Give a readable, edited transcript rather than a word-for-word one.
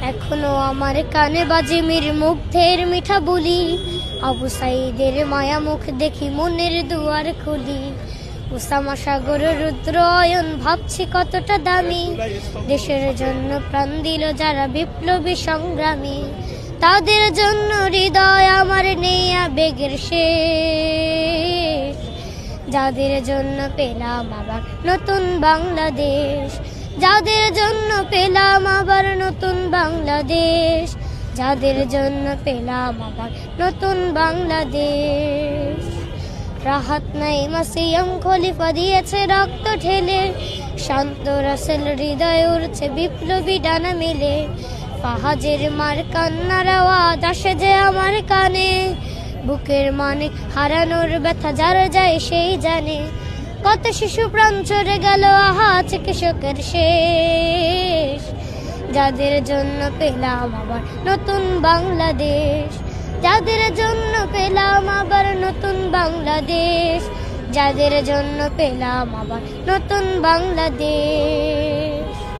এখনো আমার কানে বাজে মীর মুগ্ধের মিঠা বলি, আবু সাইদের মায়া মুখ দেখি মনের দুয়ার খুলি। উসামা সাগর রুদ্র অয়ন ভাবছি কতটা দামি, দেশের জন্য প্রাণ দিল যারা বিপ্লবী সংগ্রামী। তাদের জন্য হৃদয় আমার নেই আবেগের শেষ, যাদের জন্য পেলাম আবার নতুন বাংলাদেশ, যাদের জন্য পেলাম আবার নতুন বাংলাদেশ, যাদের জন্য পেলাম আবার নতুন বাংলাদেশ। রাহাত নাইমা সিয়াম খলিফা দিয়েছে রক্ত ঢেলে, শান্ত রাসেল হৃদয় উড়ছে বিপ্লবী ডানা মেলে। ফাহাজের মার কান্নার আওয়াজ আসে যে আমার কানে, বুকের মানে হারানোর ব্যথা যার যায় সেই জানে। কত শিশু প্রাণ চড়ে গেল আহা চিকিৎসকের শেষ, যাদের জন্য পেলাম আবার নতুন বাংলাদেশ, যাদের জন্য পেলাম আবার নতুন বাংলাদেশ, যাদের জন্য পেলাম আবার নতুন বাংলাদেশ।